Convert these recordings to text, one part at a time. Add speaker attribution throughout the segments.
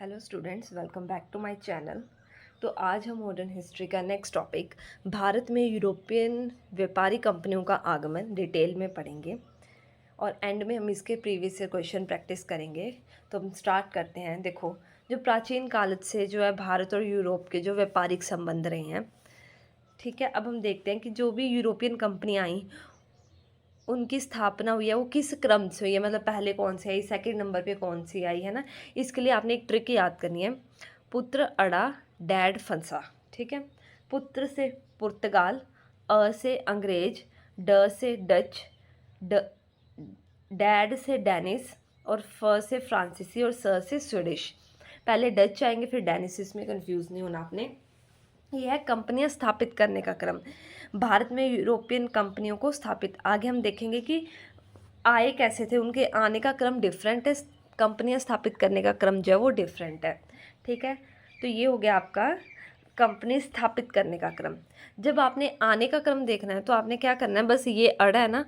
Speaker 1: Hello students, welcome back to my channel. तो आज हम मॉडर्न हिस्ट्री का नेक्स्ट टॉपिक भारत में यूरोपियन व्यापारी कंपनियों का आगमन डिटेल में पढ़ेंगे और एंड में हम इसके प्रीवियस ईयर क्वेश्चन प्रैक्टिस करेंगे। तो हम स्टार्ट करते हैं। देखो, जो प्राचीन काल से जो है भारत और यूरोप के जो व्यापारिक संबंध रहे हैं, ठीक है। अब हम देखते हैं कि जो भी यूरोपियन कंपनियाँ आई उनकी स्थापना हुई है वो किस क्रम से हुई है, मतलब पहले कौन सी आई, सेकंड नंबर पे कौन सी आई है ना। इसके लिए आपने एक ट्रिक याद करनी है। पुत्र अड़ा डैड फंसा, ठीक है। पुत्र से पुर्तगाल, अ से अंग्रेज, ड से डच, ड डैड से डेनिस और फ से फ्रांसीसी और स से स्वीडिश। पहले डच आएंगे फिर डेनिस, इसमें कंफ्यूज नहीं होना आपने। यह है कंपनियां स्थापित करने का क्रम। भारत में यूरोपियन कंपनियों को स्थापित, आगे हम देखेंगे कि आए कैसे थे, उनके आने का क्रम डिफरेंट है, कंपनियां स्थापित करने का क्रम जो है वो डिफरेंट है, ठीक है। तो ये हो गया आपका कंपनी स्थापित करने का क्रम। जब आपने आने का क्रम देखना है तो आपने क्या करना है, बस ये अड़ा है ना,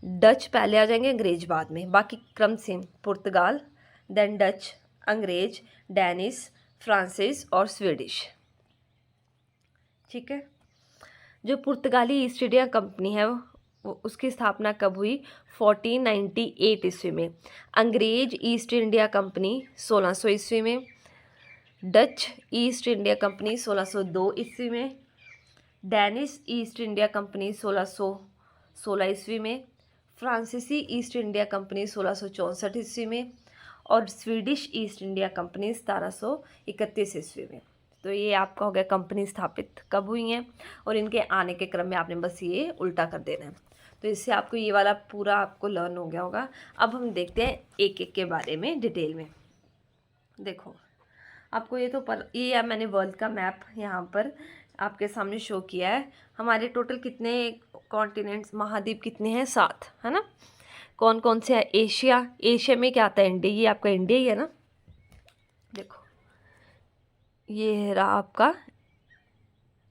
Speaker 1: डच पहले आ जाएंगे, अंग्रेज बाद में, बाकी क्रम सेम। पुर्तगाल, देन डच, अंग्रेज, डेनिस, फ्रांसिस और स्वीडिश, ठीक है। जो पुर्तगाली ईस्ट इंडिया कंपनी है उसकी स्थापना कब हुई? 1498 ईस्वी में। अंग्रेज ईस्ट इंडिया कंपनी 1600 ईस्वी में। डच ईस्ट इंडिया कंपनी 1602 ईस्वी में। डेनिश ईस्ट इंडिया कंपनी 1616 ईस्वी में। फ्रांसीसी ईस्ट इंडिया कंपनी 1664 ईस्वी में। और स्वीडिश ईस्ट इंडिया कंपनी 1731 ईस्वी में। तो ये आपका हो गया कंपनी स्थापित कब हुई हैं, और इनके आने के क्रम में आपने बस ये उल्टा कर देना है। तो इससे आपको ये वाला पूरा आपको लर्न हो गया होगा। अब हम देखते हैं एक एक के बारे में डिटेल में। देखो, आपको ये तो ये मैंने वर्ल्ड का मैप यहाँ पर आपके सामने शो किया है। हमारे टोटल कितने कॉन्टिनेंट्स, महाद्वीप कितने हैं? 7, है ना। कौन कौन से हैं? एशिया, एशिया में क्या आता है? इंडिया, ये आपका इंडिया ही है ना। देखो, ये रहा आपका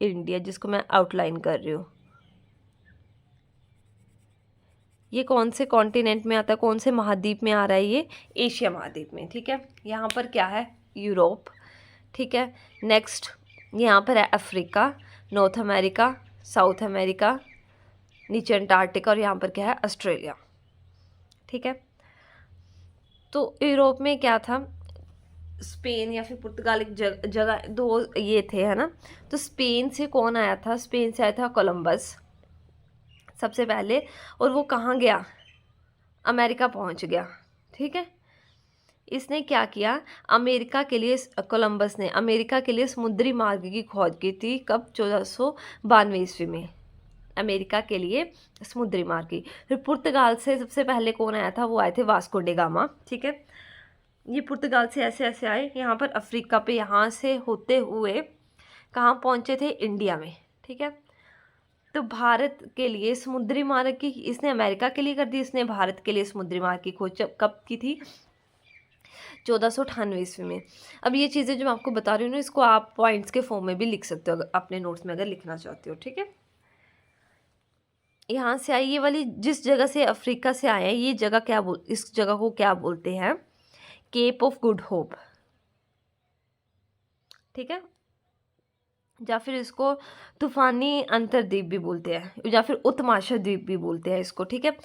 Speaker 1: इंडिया जिसको मैं आउटलाइन कर रही हूँ। ये कौन से कॉन्टिनेंट में आता है, कौन से महाद्वीप में आ रहा है? ये एशिया महाद्वीप में, ठीक है। यहाँ पर क्या है? यूरोप, ठीक है। नेक्स्ट यहाँ पर है Africa, north America, south America, नीचे अंटार्कटिका, और यहाँ पर क्या है? ऑस्ट्रेलिया, ठीक है। तो यूरोप में क्या था? स्पेन या फिर पुर्तगाल, एक जगह दो ये थे, है ना। तो स्पेन से कौन आया था? स्पेन से आया था कोलंबस सबसे पहले, और वो कहाँ गया? अमेरिका पहुंच गया, ठीक है। इसने क्या किया? अमेरिका के लिए, कोलंबस ने अमेरिका के लिए समुद्री मार्ग की खोज की थी। कब? 1492 ईस्वी में अमेरिका के लिए समुद्री मार्ग की। फिर पुर्तगाल से सबसे पहले कौन आया था? वो आए थे वास्को डे गामा, ठीक है। ये पुर्तगाल से ऐसे ऐसे आए यहाँ पर अफ्रीका पे, यहाँ से होते हुए कहाँ पहुँचे थे? इंडिया में, ठीक है। तो भारत के लिए समुद्री मार्ग की इसने अमेरिका के लिए कर दी, इसने भारत के लिए समुद्री मार्ग की खोज कब की थी? 1498 ईस्वी में। अब ये चीज़ें जो मैं आपको बता रही हूँ ना, इसको आप पॉइंट्स के फॉर्म में भी लिख सकते हो अपने नोट्स में, अगर लिखना चाहते हो, ठीक है। यहाँ से आई ये वाली, जिस जगह से अफ्रीका से आया है, ये जगह इस जगह को क्या बोलते हैं? केप ऑफ गुड होप, ठीक है। या फिर इसको तूफानी अंतरद्वीप भी बोलते हैं, या फिर उत्तमाशा द्वीप भी बोलते हैं इसको, ठीक है।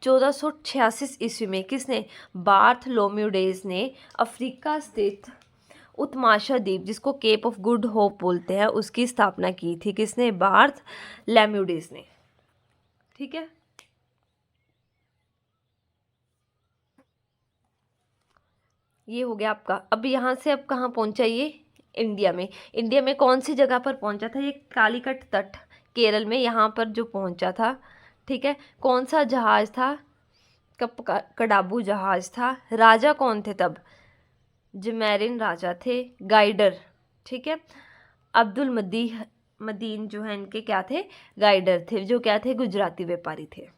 Speaker 1: 1486 ईस्वी में किसने? बार्थलोम्यूडेज ने अफ्रीका स्थित उत्तमाशा द्वीप, जिसको केप ऑफ गुड होप बोलते हैं, उसकी स्थापना की थी। किसने? बार्थलोम्यूडेज ने, ठीक है। ये हो गया आपका। अब यहाँ से अब कहाँ पहुँचा ये? इंडिया में। इंडिया में कौन सी जगह पर पहुँचा था? ये कालीकट तट, केरल में, यहाँ पर जो पहुँचा था, ठीक है। कौन सा जहाज था? कडाबू जहाज था। राजा कौन थे तब? जमैरिन राजा थे, गाइडर, ठीक है। अब्दुल मदीन जो है इनके क्या थे? गाइडर थे, जो क्या थे? गुजराती व्यापारी थे।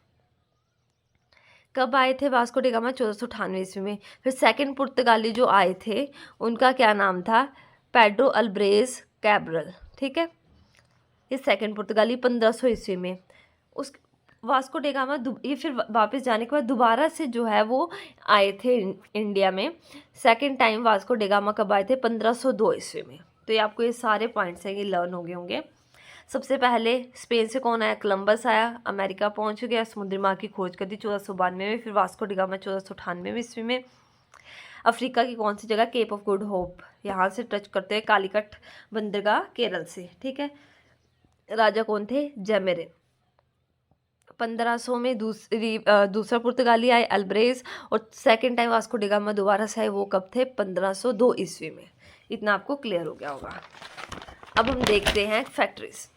Speaker 1: कब आए थे वास्को डी गामा? 1498 ईस्वी में। फिर सेकंड पुर्तगाली जो आए थे उनका क्या नाम था? पेड्रो अल्ब्रेज कैब्रल, ठीक है। ये सेकंड पुर्तगाली 1500 ईस्वी में। उस वास्को डे गामा ये फिर वापस जाने के बाद दोबारा से जो है वो आए थे इंडिया में। Second time Vasco day gamma कब आए थे? 1502 ईस्वी में। तो ये आपको ये सारे पॉइंट्स हैं, ये लर्न हो गए होंगे। सबसे पहले स्पेन से कौन आया? कोलंबस आया, अमेरिका पहुंच गया, समुद्री मार्ग की खोज कर दी 1492 में। फिर वास्को डे गामा 1498 ईस्वी में। अफ्रीका की कौन सी जगह? केप ऑफ गुड होप, यहाँ से टच करते हैं कालीकट बंदरगाह केरल से, ठीक है। राजा कौन थे? जमेरिन। 1500 में दूसरा पुर्तगाली आए अल्ब्रेज, और second time Vasco da gamma दोबारा से आए, वो कब थे? 1502 ईस्वी में। इतना आपको क्लियर हो गया होगा। अब हम देखते हैं फैक्ट्रीज।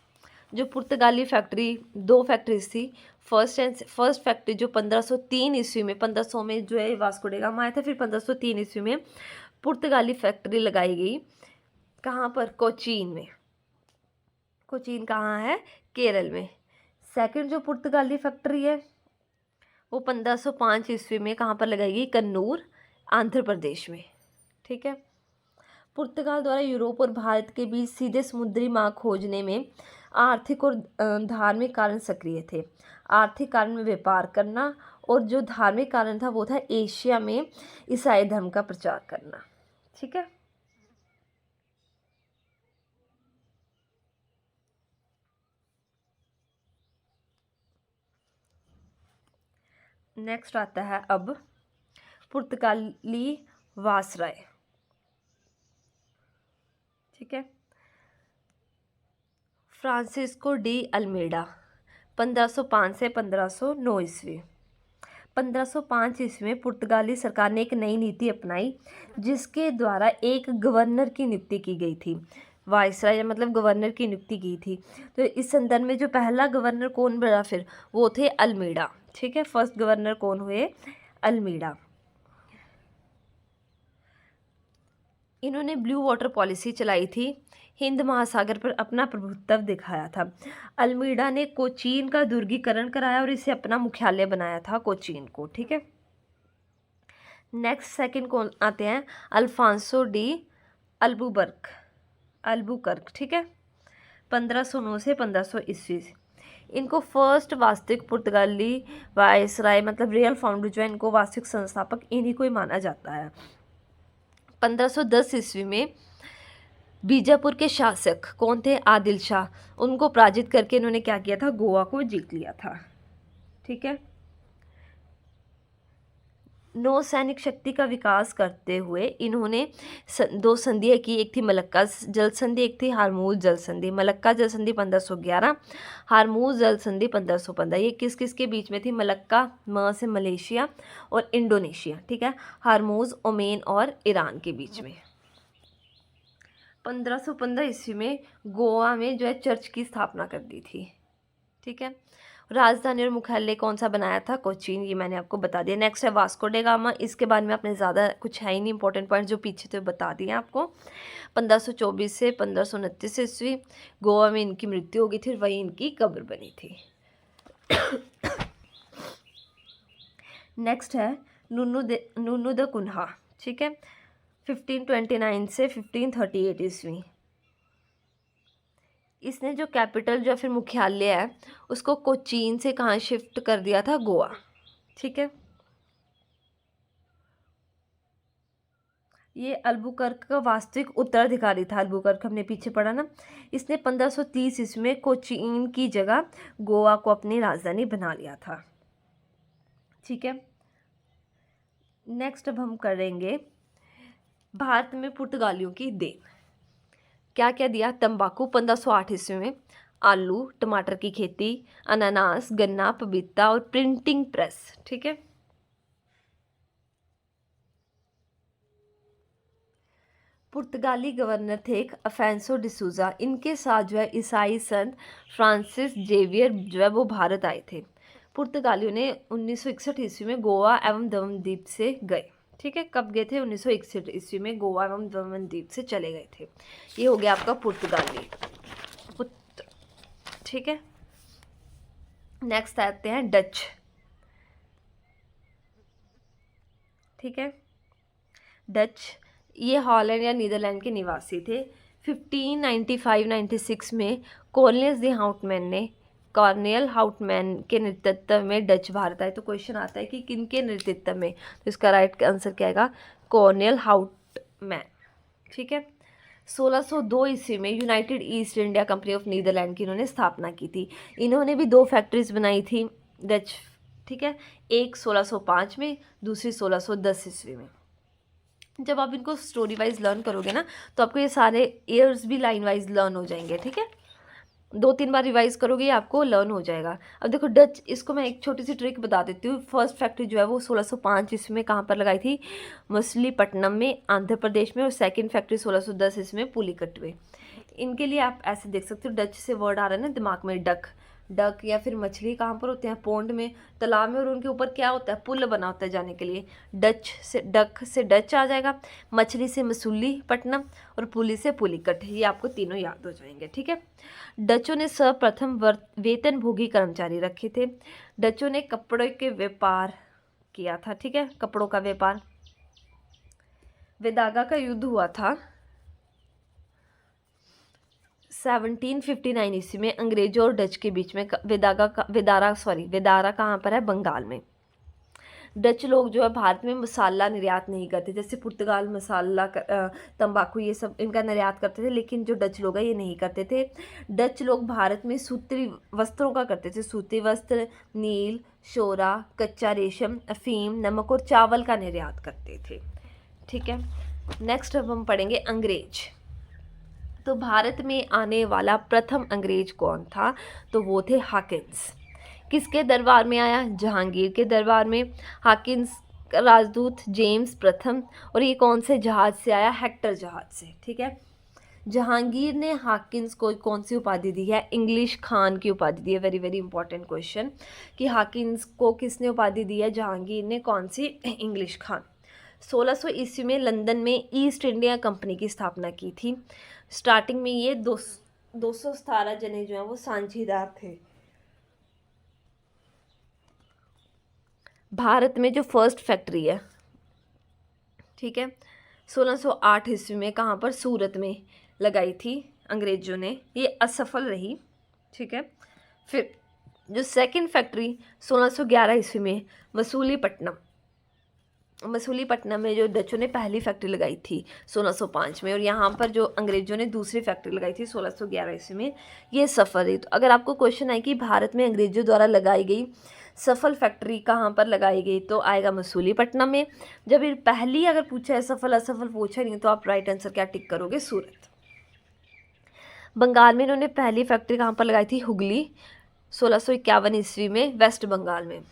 Speaker 1: जो पुर्तगाली फैक्ट्री, 2 फैक्ट्रीज थी। फर्स्ट फैक्ट्री जो 1503 ईस्वी में, 1500 में जो है वास्को डी गामा आया था, फिर 1503 ईस्वी में पुर्तगाली फैक्ट्री लगाई गई। कहाँ पर? कोचीन में। कोचीन कहाँ है? केरल में। सेकंड जो पुर्तगाली फैक्ट्री है वो 1505 ईस्वी में कहाँ पर लगाई गई? कन्नूर, आंध्र प्रदेश में, ठीक है। पुर्तगाल द्वारा यूरोप और भारत के बीच सीधे समुद्री मार्ग खोजने में आर्थिक और धार्मिक कारण सक्रिय थे। आर्थिक कारण में व्यापार करना, और जो धार्मिक कारण था वो था एशिया में ईसाई धर्म का प्रचार करना, ठीक है। नेक्स्ट आता है अब पुर्तगाली वायसराय, ठीक है। फ्रांसिस्को डी अल्मेडा, 1505 से 1509 ईस्वी। 1505 ईस्वी में पुर्तगाली सरकार ने एक नई नीति अपनाई जिसके द्वारा एक गवर्नर की नियुक्ति की गई थी। वायसराय मतलब गवर्नर की नियुक्ति की थी। तो इस संदर्भ में जो पहला गवर्नर कौन बना फिर? वो थे अल्मेडा, ठीक है। फर्स्ट गवर्नर कौन हुए? अल्मेडा। इन्होंने ब्लू वाटर पॉलिसी चलाई थी, हिंद महासागर पर अपना प्रभुत्व दिखाया था। अल्मीडा ने कोचीन का दुर्गीकरण कराया और इसे अपना मुख्यालय बनाया था, कोचीन को, ठीक है। नेक्स्ट सेकंड कौन आते हैं? अल्फांसो डी अल्बुकर्क, ठीक है। 1509 से 1500 ईस्वी। इनको फर्स्ट वास्तविक पुर्तगाली वायसराय मतलब रियल फाउंडर जो है, इनको वास्तविक संस्थापक इन्हीं को ही माना जाता है। 1510 ईस्वी में बीजापुर के शासक कौन थे? आदिल शाह। उनको पराजित करके इन्होंने क्या किया था? गोवा को जीत लिया था, ठीक है। नौसैनिक शक्ति का विकास करते हुए इन्होंने 2 संधियाँ की। एक थी मलक्का जल संधि, एक थी हारमूज जल संधि। मलक्का जल संधि 1511, हारमूज जल संधि 1515। ये किस किस के बीच में थी? मलक्का म से मलेशिया और इंडोनेशिया, ठीक है। हारमूज ओमान और ईरान के बीच में। 1515 ईस्वी में गोवा में जो है चर्च की स्थापना कर दी थी, ठीक है। राजधानी और मुख्यालय कौन सा बनाया था? कोचीन, ये मैंने आपको बता दिया। नेक्स्ट है वास्को डे गामा। इसके बारे में आपने ज़्यादा कुछ है ही नहीं, इंपॉर्टेंट पॉइंट जो पीछे तो बता दिए आपको। 1524 से 1529 ईस्वी गोवा में इनकी मृत्यु हो गई थी, वहीं इनकी कब्र बनी थी। नेक्स्ट है नुन्नू द कुन्हा, ठीक है। 1529 से 1538 ईस्वी। इसने जो कैपिटल जो फिर मुख्यालय है उसको कोचीन से कहाँ शिफ्ट कर दिया था? गोवा, ठीक है। ये अल्बुकर्क का वास्तविक उत्तराधिकारी था। अल्बुकर्क हमने पीछे पढ़ा ना। इसने 1530 ईस्वी में कोचीन की जगह गोवा को अपनी राजधानी बना लिया था, ठीक है। नेक्स्ट अब हम करेंगे भारत में पुर्तगालियों की देन। क्या क्या दिया? तंबाकू 1508 ईस्वी में, आलू, टमाटर की खेती, अनानास, गन्ना, पपीता और प्रिंटिंग प्रेस, ठीक है। पुर्तगाली गवर्नर थे एक अफेंसो डिसूजा। इनके साथ जो है ईसाई संत फ्रांसिस जेवियर जो है वो भारत आए थे। पुर्तगालियों ने 1961 ईस्वी में गोवा एवं दमनदीप से गए, ठीक है। कब गए थे? 1961 ईस्वी में गोवा एवं दमनदीप से चले गए थे। ये हो गया आपका पुर्तगाली, ठीक है। नेक्स्ट आते हैं डच, ठीक है। डच ये हॉलैंड या नीदरलैंड के निवासी थे। 1595-96 में कॉर्नलियस दी हाउटमैन ने कॉर्नेल हाउटमैन के नेतृत्व में डच भारत आए। तो क्वेश्चन आता है कि किन के नेतृत्व में, तो इसका राइट आंसर क्या आएगा, कॉर्नेल हाउटमैन। ठीक है। 1602 ईस्वी में United East India Company of Netherlands की इन्होंने स्थापना की थी। इन्होंने भी 2 फैक्ट्रीज बनाई थी डच। ठीक है, एक 1605 में, दूसरी 1610 ईस्वी में। जब आप इनको स्टोरी वाइज लर्न करोगे ना, तो आपको ये सारे ईयर्स भी लाइन वाइज लर्न हो जाएंगे। ठीक है, 2-3 बार रिवाइज करोगे, ये आपको लर्न हो जाएगा। अब देखो डच, इसको मैं एक छोटी सी ट्रिक बता देती हूँ। फर्स्ट फैक्ट्री जो है वो 1605 ईस्वी में कहाँ पर लगाई थी, मछलीपट्टनम में, आंध्र प्रदेश में। और सेकंड फैक्ट्री 1610 ईस्वी में, पुलिकट में। इनके लिए आप ऐसे देख सकते हो, डच से वर्ड आ रहा है ना दिमाग में, डक। डक या फिर मछली कहाँ पर होते हैं, पोंड में, तालाब में, और उनके ऊपर क्या होता है, पुल बना होता है जाने के लिए। डच से डक से डच आ जाएगा, मछली से मसूलीपट्टनम, और पुली से पुलिकट। ये आपको तीनों याद हो जाएंगे। ठीक है। डचों ने सर्वप्रथम वेतनभोगी कर्मचारी रखे थे। डचों ने कपड़ों के व्यापार किया था। ठीक है, कपड़ों का व्यापार। वेदागा का युद्ध हुआ था 1759 ईस्वी में अंग्रेजों और डच के बीच में। वेदारा कहाँ पर है, बंगाल में। डच लोग जो है भारत में मसाला निर्यात नहीं करते, जैसे पुर्तगाल मसाला, तंबाकू, ये सब इनका निर्यात करते थे, लेकिन जो डच लोग हैं ये नहीं करते थे। डच लोग भारत में सूती वस्त्रों का करते थे, सूती वस्त्र, नील, शोरा, कच्चा रेशम, अफीम, नमक और चावल का निर्यात करते थे। ठीक है। नेक्स्ट अब हम पढ़ेंगे अंग्रेज। तो भारत में आने वाला प्रथम अंग्रेज कौन था, तो वो थे हाकिन्स। किसके दरबार में आया, जहांगीर के दरबार में। हाकिन्स का राजदूत जेम्स प्रथम। और ये कौन से जहाज से आया, हेक्टर जहाज से। ठीक है। जहांगीर ने हाकिन्स को कौन सी उपाधि दी है, इंग्लिश खान की उपाधि दी है। वेरी वेरी इंपॉर्टेंट क्वेश्चन, कि हाकिन्स को किसने उपाधि दी है, जहांगीर ने। कौन सी, इंग्लिश खान। 1600 ईस्वी में लंदन में ईस्ट इंडिया कंपनी की स्थापना की थी। स्टार्टिंग में ये 217 जने जो हैं वो साझेदार थे। भारत में जो फर्स्ट फैक्ट्री है, ठीक है, 1608 ईस्वी में कहाँ पर, सूरत में लगाई थी अंग्रेजों ने। ये असफल रही। ठीक है। फिर जो सेकंड फैक्ट्री 1611 ईस्वी में मसूलीपट्टनम में जो डचों ने पहली फैक्ट्री लगाई थी 1605 में, और यहाँ पर जो अंग्रेजों ने दूसरी फैक्ट्री लगाई थी 1611 ईस्वी में, ये सफल रही। तो अगर आपको क्वेश्चन आए कि भारत में अंग्रेजों द्वारा लगाई गई सफल फैक्ट्री कहाँ पर लगाई गई, तो आएगा मसूलीपट्टनम में। जब ये पहली अगर पूछा है, सफल असफल पूछा नहीं, तो आप राइट आंसर क्या टिक करोगे, सूरत। बंगाल में इन्होंने पहली फैक्ट्री कहाँ पर लगाई थी, हुगली, 1651 ईस्वी में, वेस्ट बंगाल में।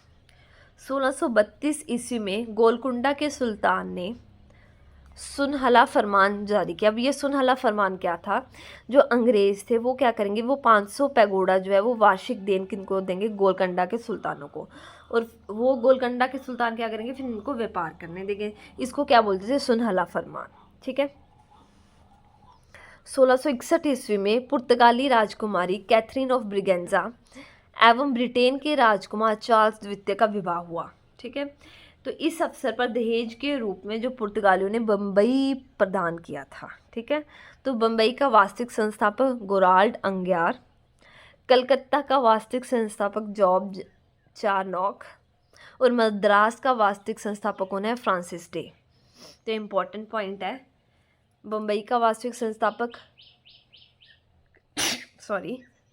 Speaker 1: 1632 ईस्वी में गोलकुंडा के सुल्तान ने सुनहला फरमान जारी किया। अब ये सुनहला फरमान क्या था, जो अंग्रेज थे वो क्या करेंगे, वो 500 पैगोडा जो है वो वार्षिक देन किनको देंगे, गोलकुंडा के सुल्तानो61 को। और वो गोलकुंडा के सुल्तान क्या करेंगे, फिर इनको व्यापार करने देंगे। इसको क्या बोलते थे, सुनहला फरमान। ठीक है। 1661 ईस्वी में पुर्तगाली राजकुमारी कैथरीन ऑफ ब्रिगेंजा एवं ब्रिटेन के राजकुमार चार्ल्स द्वितीय का विवाह हुआ। ठीक है। तो इस अवसर पर दहेज के रूप में जो पुर्तगालियों ने बम्बई प्रदान किया था। ठीक है। तो बम्बई का वास्तविक संस्थापक गोराल्ड अंग्यार, कलकत्ता का वास्तविक संस्थापक जॉर्ज चारनॉक, और मद्रास का वास्तविक संस्थापक कौन है, फ्रांसिस डे। तो इम्पोर्टेंट पॉइंट है, बम्बई का वास्तविक संस्थापक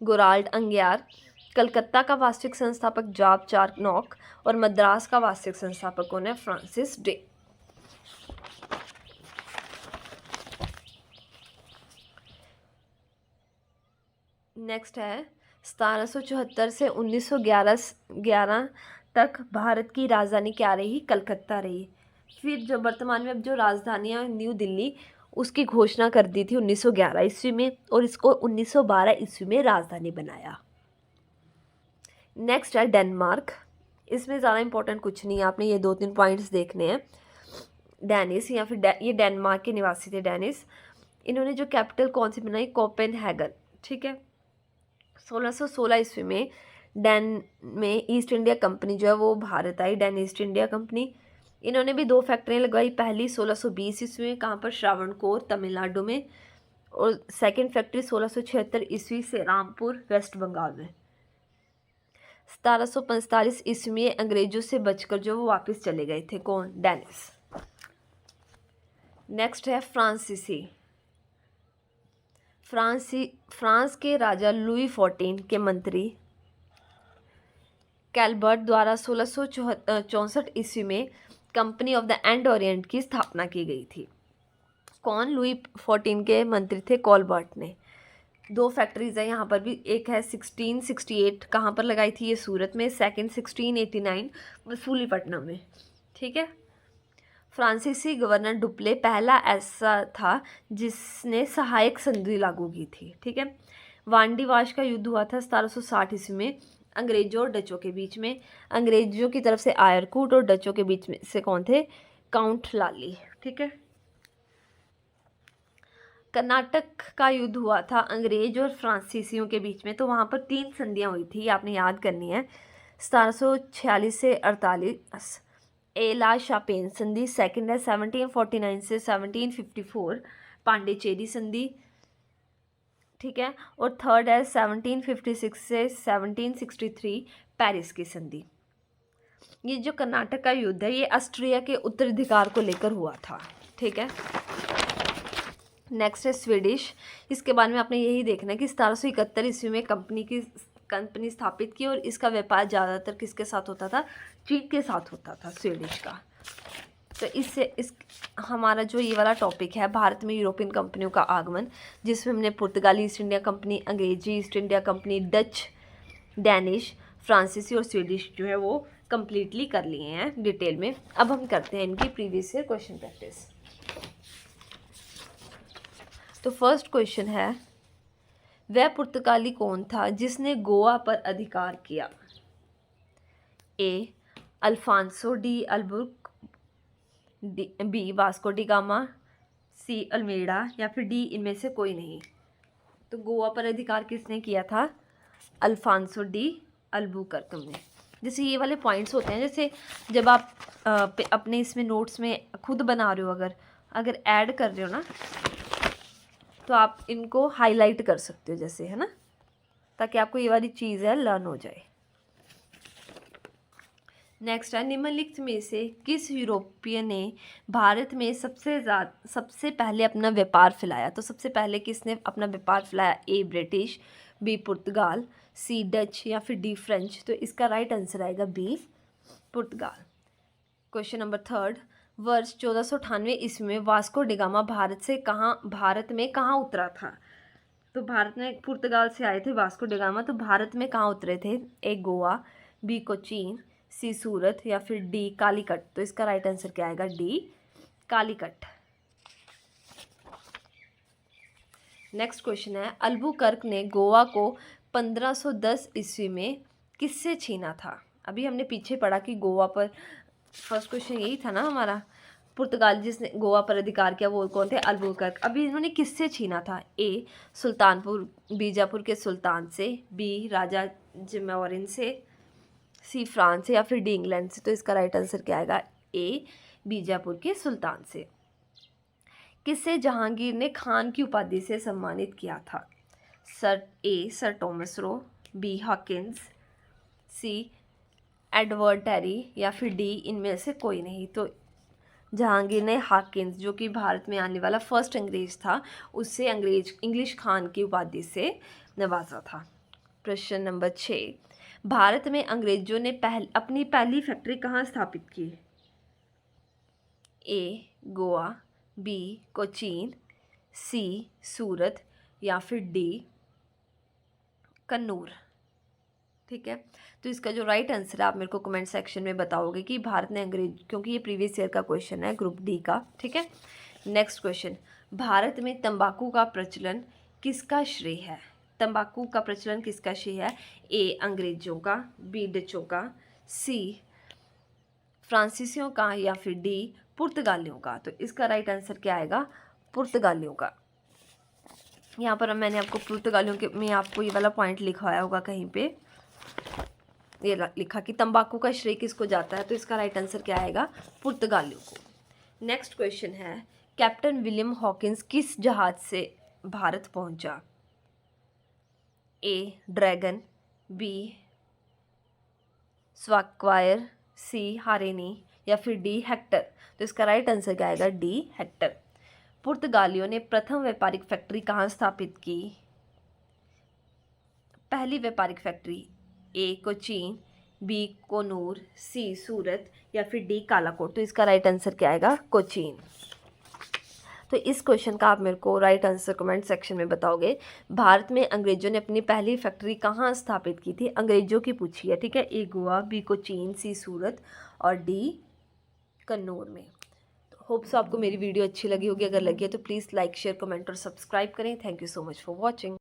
Speaker 1: गोराल्ड अंग्यार, कलकत्ता का वास्तविक संस्थापक जॉर्ज चारनॉक, और मद्रास का वास्तविक संस्थापक कौन है, फ्रांसिस डे। नेक्स्ट है 1774 से 1911 तक भारत की राजधानी क्या रही, कलकत्ता रही। फिर जो वर्तमान में अब जो राजधानी है न्यू दिल्ली, उसकी घोषणा कर दी थी 1911 ईस्वी में, और इसको 1912 ईस्वी में राजधानी बनाया। नेक्स्ट है डेनमार्क। इसमें ज़्यादा इंपॉर्टेंट कुछ नहीं है, आपने ये 2-3 पॉइंट्स देखने हैं। डेनिस या फिर ये डेनमार्क के निवासी थे, डेनिस। इन्होंने जो कैपिटल कौन सी बनाई, कोपेनहेगन। ठीक है। 1616 ईस्वी में डैन में ईस्ट इंडिया कंपनी जो है वो भारत आई, डैन ईस्ट इंडिया कंपनी। इन्होंने भी 2 फैक्ट्रियाँ लगवाई। पहली 1620 ईस्वी में कहाँ पर, श्रावणकोर, तमिलनाडु में। और सेकंड फैक्ट्री 1676 ईस्वी से रामपुर, वेस्ट बंगाल में। 1745 ईस्वी में अंग्रेजों से बचकर जो वो वापस चले गए थे, कौन? डेनिस। नेक्स्ट है फ्रांसीसी। फ्रांस के राजा लुई 14 के मंत्री कैलबर्ट द्वारा 1664 ईस्वी में company of the end Orient की स्थापना की गई थी। कौन? लुई 14 के मंत्री थे कॉलबर्ट ने। 2 फैक्ट्रीज है यहाँ पर भी, एक है 1668 कहाँ पर लगाई थी? ये सूरत में। सेकंड 1689 मसूलीपट्टनम में। ठीक है। फ्रांसीसी गवर्नर डुप्ले पहला ऐसा था जिसने सहायक संधि लागू की थी। ठीक है। वांडीवाश का युद्ध हुआ था 1760 ईस्वी में अंग्रेजों और डचों के बीच में। अंग्रेजों की तरफ से आयरकूट और डचों के बीच में से कौन थे? काउंट लाली। ठीक है। कर्नाटक का युद्ध हुआ था अंग्रेज और फ्रांसीसियों के बीच में, तो वहाँ पर 3 संधियाँ हुई थी, आपने याद करनी है। 1746 से 48 एला शापेन संधि। सेकंड है 1749 से 1754 पांडिचेरी संधि। ठीक है। और थर्ड है 1756 से 1763 पेरिस की संधि। ये जो कर्नाटक का युद्ध है ये ऑस्ट्रिया के उत्तराधिकार को लेकर हुआ था। ठीक है। नेक्स्ट है स्वीडिश। इसके बारे में आपने यही देखना है कि 1771 ईस्वी में कंपनी स्थापित की और इसका व्यापार ज़्यादातर किसके साथ होता था? चीन के साथ होता था, स्वीडिश का। तो इस हमारा जो ये वाला टॉपिक है भारत में यूरोपियन कंपनियों का आगमन, जिसमें हमने पुर्तगाली ईस्ट इंडिया कंपनी, अंग्रेजी east India company, Dutch, Danish, फ्रांसीसी और स्वीडिश जो है वो कंप्लीटली कर लिए हैं डिटेल में। अब हम करते हैं इनकी प्रीवियस ईयर क्वेश्चन प्रैक्टिस। तो फर्स्ट क्वेश्चन है, वह पुर्तगाली कौन था जिसने गोवा पर अधिकार किया? A Alfonso de Albuquerque, B Vasco da Gama, C Almeida या फिर डी इनमें से कोई नहीं। तो गोवा पर अधिकार किसने किया था? अल्फांसो डी अल्बुकर्क ने। जैसे ये वाले पॉइंट्स होते हैं, जैसे जब आप अपने इसमें नोट्स में खुद बना रहे हो, अगर ऐड कर रहे हो ना, तो आप इनको हाईलाइट कर सकते हो, जैसे, है ना, ताकि आपको ये वाली चीज़ है लर्न हो जाए। नेक्स्ट है, निम्नलिखित में से किस यूरोपियन ने भारत में सबसे पहले अपना व्यापार फैलाया? तो सबसे पहले किसने अपना व्यापार फैलाया? ए ब्रिटिश, बी पुर्तगाल, सी डच या फिर डी फ्रेंच। तो इसका राइट आंसर आएगा बी पुर्तगाल। क्वेश्चन नंबर थर्ड, वर्ष 1498 ईस्वी में वास्को डी गामा भारत में कहाँ उतरा था? तो भारत में पुर्तगाल से आए थे वास्को डी गामा, तो भारत में कहाँ उतरे थे? ए गोवा, बी कोचीन, सी सूरत या फिर डी कालीकट। तो इसका राइट आंसर क्या आएगा? डी कालीकट। नेक्स्ट क्वेश्चन है, अल्बुकर्क ने गोवा को 1510 ईस्वी में किससे छीना था? अभी हमने पीछे पढ़ा कि गोवा पर, फर्स्ट क्वेश्चन यही था ना हमारा, पुर्तगाल जिसने गोवा पर अधिकार किया वो कौन थे? अल्बुकर्क। अभी इन्होंने किससे छीना था? ए सुल्तानपुर बीजापुर के सुल्तान से, बी राजा जिम्मेवारिन से, सी फ्रांस से या फिर डी इंग्लैंड से। तो इसका राइट आंसर क्या आएगा? ए बीजापुर के सुल्तान से। किसे जहांगीर ने खान की उपाधि से सम्मानित किया था? Sir Thomas Roe, B Hawkins, C Edward Terry या फिर डी इनमें से कोई नहीं। तो जहांगीर ने हॉकिंस, जो कि भारत में आने वाला फर्स्ट अंग्रेज था, उससे इंग्लिश खान की उपाधि से नवाजा था। प्रश्न नंबर 6, भारत में अंग्रेजों ने अपनी पहली फैक्ट्री कहाँ स्थापित की? ए गोवा, बी कोचीन, सी सूरत या फिर डी कन्नूर। ठीक है। तो इसका जो राइट आंसर है आप मेरे को कमेंट सेक्शन में बताओगे कि भारत ने क्योंकि ये प्रीवियस ईयर का क्वेश्चन है, ग्रुप डी का। ठीक है। नेक्स्ट क्वेश्चन, भारत में तंबाकू का प्रचलन किसका श्रेय है? तंबाकू का प्रचलन किसका श्रेय है? ए अंग्रेजों का, बी डचों का, सी फ्रांसीसियों का या फिर डी पुर्तगालियों का। तो इसका राइट आंसर क्या आएगा? पुर्तगालियों का। यहाँ पर मैंने आपको पुर्तगालियों के में आपको ये वाला पॉइंट लिखवाया होगा कहीं पे, ये लिखा कि तंबाकू का श्रेय किसको जाता है। तो इसका राइट आंसर क्या आएगा? पुर्तगालियों को। नेक्स्ट क्वेश्चन है, कैप्टन विलियम हॉकिंस किस जहाज से भारत पहुंचा? ए ड्रैगन, बी स्क्वायर, सी हारेनी या फिर डी हेक्टर। तो इसका राइट आंसर क्या आएगा? D Hector. पुर्तगालियों ने प्रथम व्यापारिक फैक्ट्री कहाँ स्थापित की? पहली व्यापारिक फैक्ट्री, ए कोचीन, बी कोनूर, सी सूरत या फिर डी कालाकोट। तो इसका राइट आंसर क्या आएगा? कोचीन। तो इस क्वेश्चन का आप मेरे को राइट आंसर कमेंट सेक्शन में बताओगे। भारत में अंग्रेजों ने अपनी पहली फैक्ट्री कहाँ स्थापित की थी? अंग्रेजों की पूछी है, ठीक है। ए गोवा, बी कोचीन, सी सूरत और डी कन्नौर में। तो होप्स आपको मेरी वीडियो अच्छी लगी होगी। अगर लगी है तो प्लीज़ लाइक, शेयर, कमेंट और सब्सक्राइब करें। Thank you so much for watching.